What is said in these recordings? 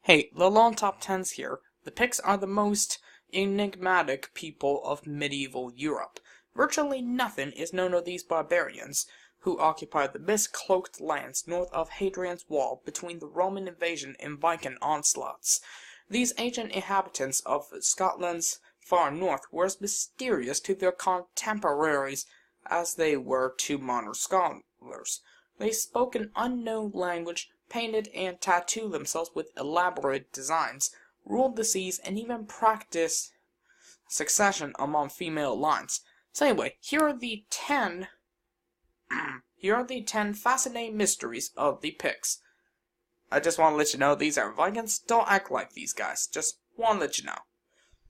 Hey, the long top 10s here. The Picts are the most enigmatic people of medieval Europe. Virtually nothing is known of these barbarians, who occupied the mist-cloaked lands north of Hadrian's Wall between the Roman invasion and Viking onslaughts. These ancient inhabitants of Scotland's far north were as mysterious to their contemporaries as they were to modern scholars. They spoke an unknown language, painted and tattooed themselves with elaborate designs, ruled the seas, and even practiced succession among female lines. So anyway, here are the 10 fascinating mysteries of the Picts. I just want to let you know these are Vikings. Don't act like these guys. Just want to let you know.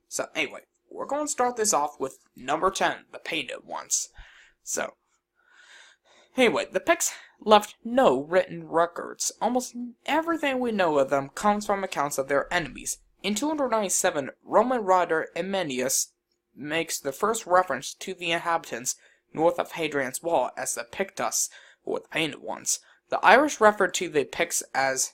So anyway, we're going to start this off with number 10, the painted ones. So, anyway, the Picts left no written records. Almost everything we know of them comes from accounts of their enemies. In 297, Roman writer Emenius makes the first reference to the inhabitants north of Hadrian's Wall as the Pictus, or the painted ones. The Irish referred to the Picts as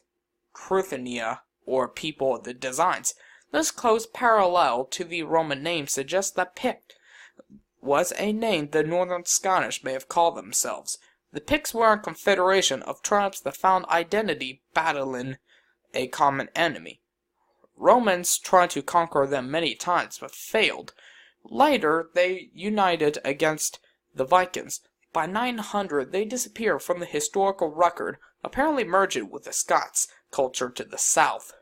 Cruthenia, or people of the designs. This close parallel to the Roman name suggests that Pict was a name the Northern Scottish may have called themselves. The Picts were a confederation of tribes that found identity battling a common enemy. Romans tried to conquer them many times, but failed. Later, they united against the Vikings. By 900, they disappeared from the historical record, apparently merging with the Scots culture to the south.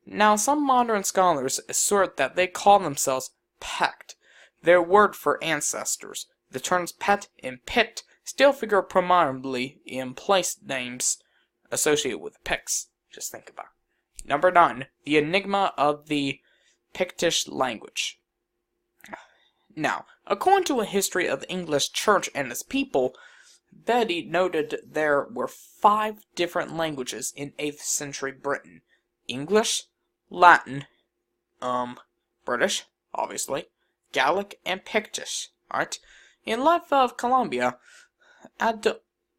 Now, some modern scholars assert that they call themselves Pact, their word for ancestors. The terms Pet and Pict still figure prominently in place names associated with the Picts. Just think about it. Number 9. The enigma of the Pictish language. Now, according to a history of the English church and its people, Bede noted there were 5 different languages in 8th century Britain. English, Latin, British, obviously, Gaelic, and Pictish. Alright? In Life of Columbia,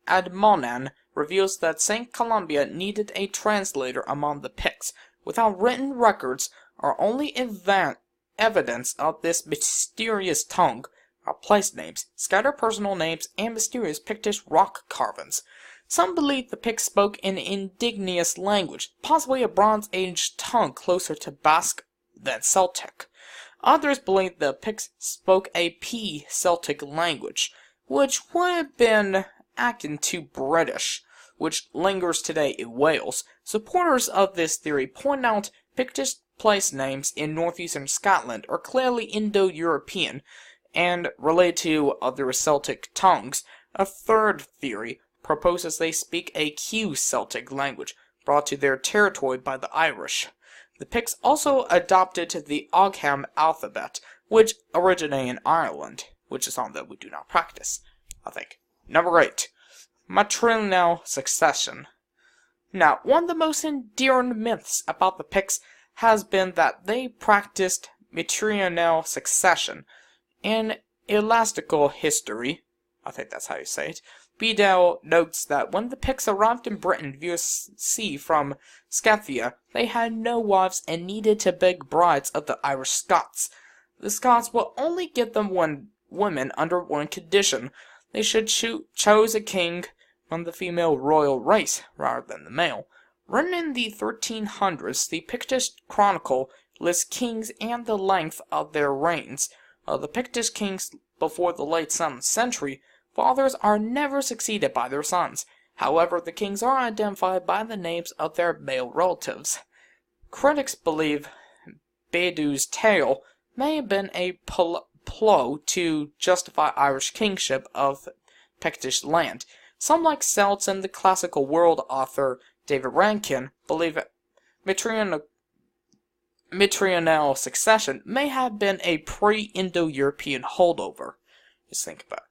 Admonan reveals that St. Columbia needed a translator among the Picts. Without written records, our only evidence of this mysterious tongue are place names, scattered personal names, and mysterious Pictish rock carvings. Some believe the Picts spoke an indigenous language, possibly a Bronze Age tongue closer to Basque than Celtic. Others believe the Picts spoke a P-Celtic language, which would have been akin to British, which lingers today in Wales. Supporters of this theory point out Pictish place names in northeastern Scotland are clearly Indo-European and related to other Celtic tongues. A third theory proposes they speak a Q-Celtic language, brought to their territory by the Irish. The Picts also adopted the Ogham alphabet, which originated in Ireland, which is something that we do not practice, I think. Number 8. Matrilineal succession. Now, one of the most endearing myths about the Picts has been that they practiced matrilineal succession. In elastical history, I think that's how you say it, Bedell notes that when the Picts arrived in Britain via sea from Scathia, they had no wives and needed to beg brides of the Irish Scots. The Scots will only give them women under one condition: they should choose a king from the female royal race rather than the male. Written in the 1300s, the Pictish Chronicle lists kings and the length of their reigns. The Pictish kings before the late 7th century, fathers are never succeeded by their sons. However, the kings are identified by the names of their male relatives. Critics believe Bede's tale may have been a ploy to justify Irish kingship of Pictish land. Some, like Celts and the classical world author David Rankin, believe matrilineal succession may have been a pre-Indo-European holdover. Just think about it.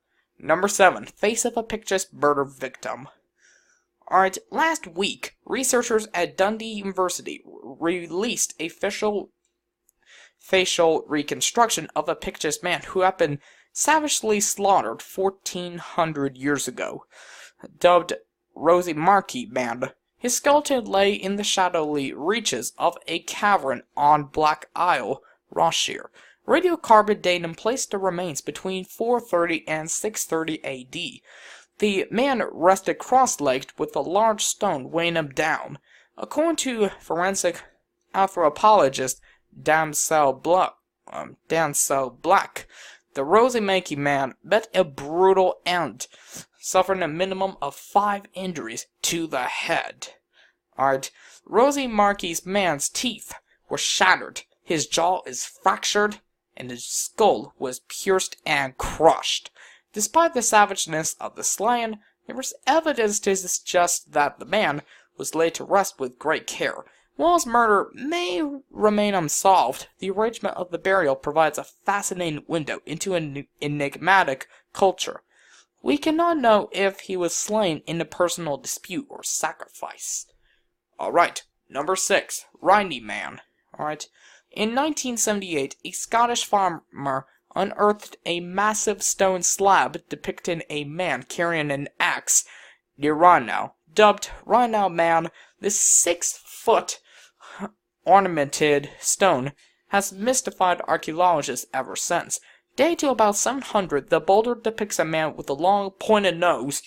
Number 7. Face of a Pictish murder victim. Alright, last week, researchers at Dundee University released a facial reconstruction of a Pictish man who had been savagely slaughtered 1400 years ago. Dubbed Rosie Markie Man, His skeleton lay in the shadowy reaches of a cavern on Black Isle, Rossshire. Radiocarbon datum placed the remains between 430 and 630 AD. The man rested cross-legged with a large stone weighing him down. According to forensic anthropologist Damsel Black, the Rosie Mackey man met a brutal end, suffering a minimum of 5 injuries to the head. Alright, Rosie Mackey's man's teeth were shattered, his jaw is fractured, and his skull was pierced and crushed. Despite the savageness of the slaying, there was evidence to suggest that the man was laid to rest with great care. While his murder may remain unsolved, the arrangement of the burial provides a fascinating window into an enigmatic culture. We cannot know if he was slain in a personal dispute or sacrifice. Alright, number 6, Riney Man. Alright, in 1978, a Scottish farmer unearthed a massive stone slab depicting a man carrying an axe near Rhino. Dubbed Rhino Man, this 6-foot ornamented stone has mystified archaeologists ever since. Dated to about 700, the boulder depicts a man with a long, pointed nose,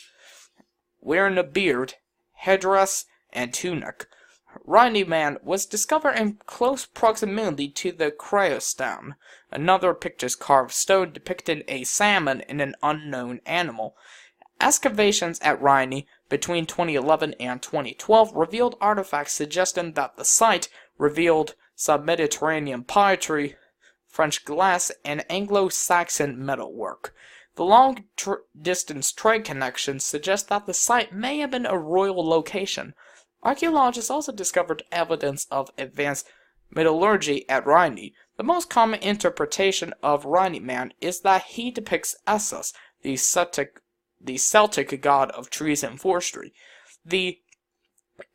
wearing a beard, headdress, and tunic. Riney Man was discovered in close proximity to the Cryostone, another picture-carved stone depicting a salmon and an unknown animal. Excavations at Riney between 2011 and 2012 revealed artifacts suggesting that the site revealed sub-Mediterranean pottery, French glass, and Anglo-Saxon metalwork. The long-distance trade connections suggest that the site may have been a royal location. Archaeologists also discovered evidence of advanced metallurgy at Riney. The most common interpretation of Riney Man is that he depicts Essos, the Celtic god of trees and forestry. The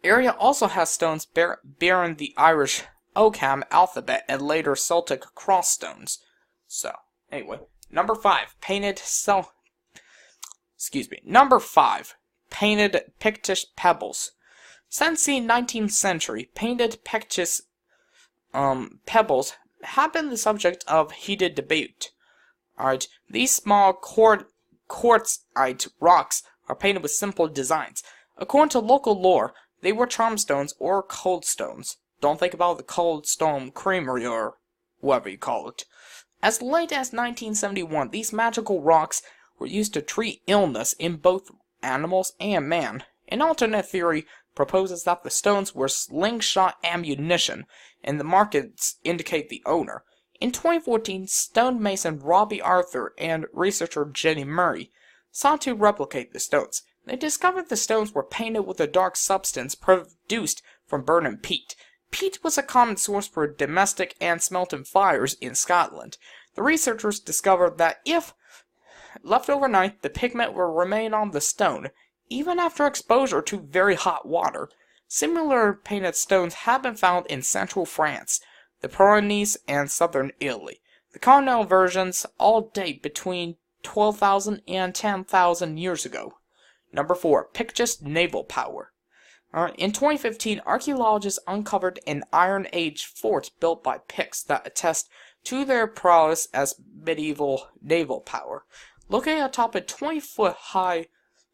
area also has stones bearing the Irish Ogham alphabet and later Celtic cross stones. So, anyway, number 5, Number 5, painted Pictish pebbles. Since the 19th century, painted Pictish pebbles have been the subject of heated debate. Alright, these small quartzite rocks are painted with simple designs. According to local lore, they were charm stones or cold stones. Don't think about the Cold Stone Creamery or whatever you call it. As late as 1971, these magical rocks were used to treat illness in both animals and man. An alternate theory proposes that the stones were slingshot ammunition, and the markings indicate the owner. In 2014, stonemason Robbie Arthur and researcher Jenny Murray sought to replicate the stones. They discovered the stones were painted with a dark substance produced from burning peat. Peat was a common source for domestic and smelting fires in Scotland. The researchers discovered that if left overnight, the pigment will remain on the stone, even after exposure to very hot water. Similar painted stones have been found in central France, the Pyrenees, and southern Italy. The continental versions all date between 12,000 and 10,000 years ago. Number 4, Pictish naval power. In 2015, archaeologists uncovered an Iron Age fort built by Picts that attest to their prowess as medieval naval power. Located atop a 20-foot-high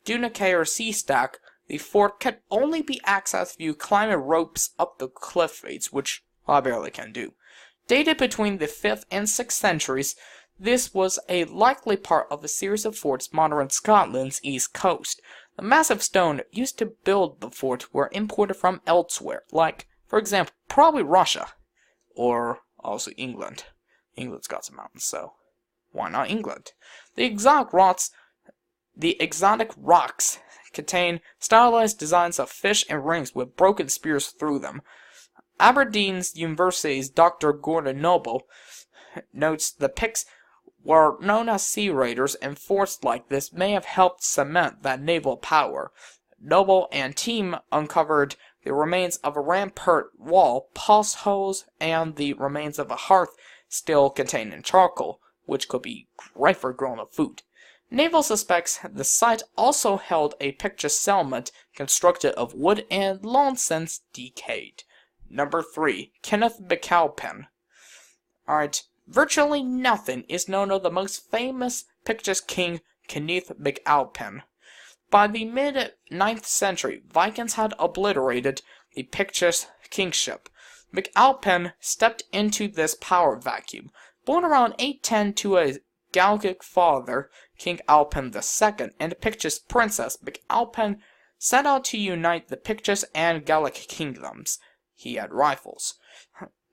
Dunakair sea stack, the fort can only be accessed via climbing ropes up the cliff face, which I barely can do. Dated between the 5th and 6th centuries, this was a likely part of a series of forts modern Scotland's east coast. The massive stone used to build the fort were imported from elsewhere, like, for example, probably Russia, or also England. England's got some mountains, so why not England? The exotic rocks contain stylized designs of fish and rings with broken spears through them. Aberdeen's University's Dr. Gordon Noble notes the Picts were known as sea raiders, and forts like this may have helped cement that naval power. Noble and team uncovered the remains of a rampart wall, post holes, and the remains of a hearth still containing charcoal, which could be great for growing up food. Naval suspects the site also held a Picts settlement constructed of wood and long since decayed. Number 3. Kenneth McAlpin. Alright, virtually nothing is known of the most famous Picts king, Kenneth McAlpin. By the mid-9th century, Vikings had obliterated the Picts kingship. McAlpin stepped into this power vacuum. Born around 810 to a Gallic father, King Alpin II, and a Picts princess, McAlpin set out to unite the Picts and Gallic kingdoms. He had rivals.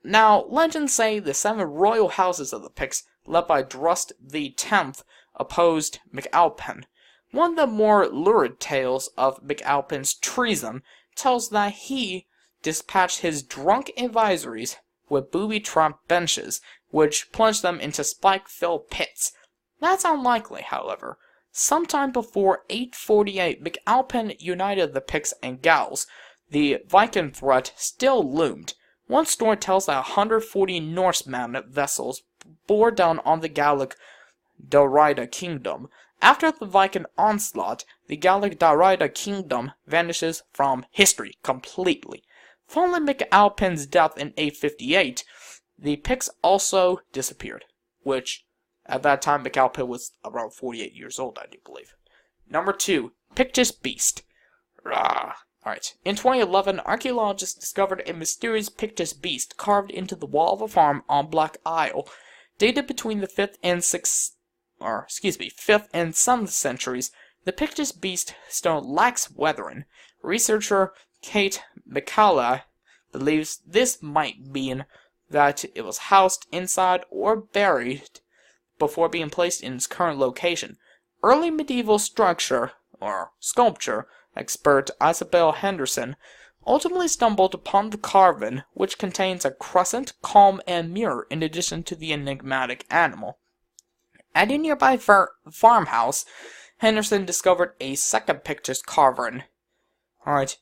Now, legends say the 7 royal houses of the Picts, led by Drust X, opposed McAlpin. One of the more lurid tales of McAlpin's treason tells that he dispatched his drunk advisories with booby-trapped benches, which plunged them into spike-filled pits. That's unlikely, however. Sometime before 848, McAlpin united the Picts and Gauls. The Viking threat still loomed. One story tells that 140 Norseman vessels bore down on the Gallic Darida kingdom. After the Viking onslaught, the Gallic Darida kingdom vanishes from history completely. Following McAlpin's death in 858, the Picts also disappeared, which, at that time, McAlpin was around 48 years old, I do believe. Number 2, Picts beast. Alright, in 2011, archaeologists discovered a mysterious Picts beast carved into the wall of a farm on Black Isle, dated between the 5th and 7th centuries. The Picts beast stone lacks weathering. Researcher Kate McCalla believes this might mean that it was housed inside or buried before being placed in its current location. Early medieval sculpture expert Isabel Henderson ultimately stumbled upon the carving, which contains a crescent, calm, and mirror in addition to the enigmatic animal. At a nearby farmhouse, Henderson discovered a second Picts carving,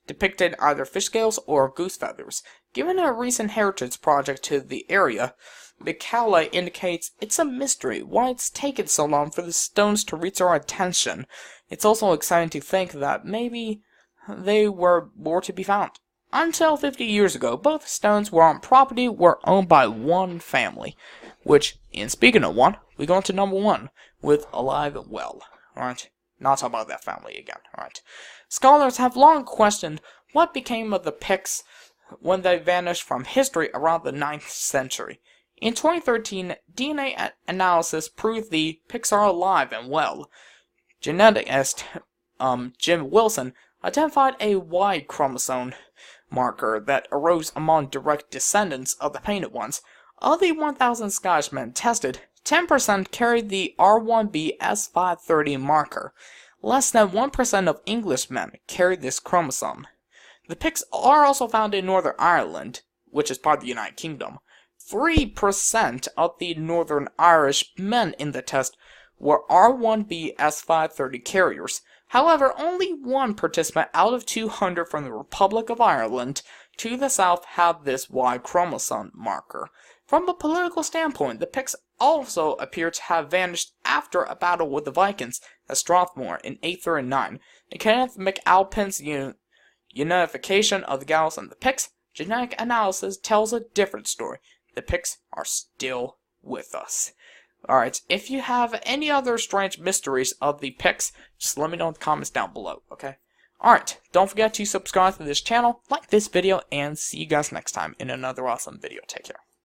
depicting either fish scales or goose feathers. Given a recent heritage project to the area, McCalla indicates it's a mystery why it's taken so long for the stones to reach our attention. It's also exciting to think that maybe they were more to be found. Until 50 years ago, both stones were on property were owned by one family, which, in speaking of one, we go into number 1 with Alive and Well. Alright, not talk about that family again. Alright. Scholars have long questioned what became of the Picts when they vanished from history around the 9th century. In 2013, DNA analysis proved the Picts are alive and well. Geneticist Jim Wilson identified a Y chromosome marker that arose among direct descendants of the painted ones. Of the 1,000 Scotchmen tested, 10% carried the R1b S530 marker. Less than 1% of Englishmen carried this chromosome. The Picts are also found in Northern Ireland, which is part of the United Kingdom. 3% of the Northern Irish men in the test were R1b S530 carriers. However, only one participant out of 200 from the Republic of Ireland to the south had this Y chromosome marker. From a political standpoint, the Picts also appear to have vanished after a battle with the Vikings at Strathmore in 839. In Kenneth McAlpin's unification of the Gauls and the Picts, genetic analysis tells a different story. The Picts are still with us. Alright, if you have any other strange mysteries of the Picts, just let me know in the comments down below, okay? Alright, don't forget to subscribe to this channel, like this video, and see you guys next time in another awesome video. Take care.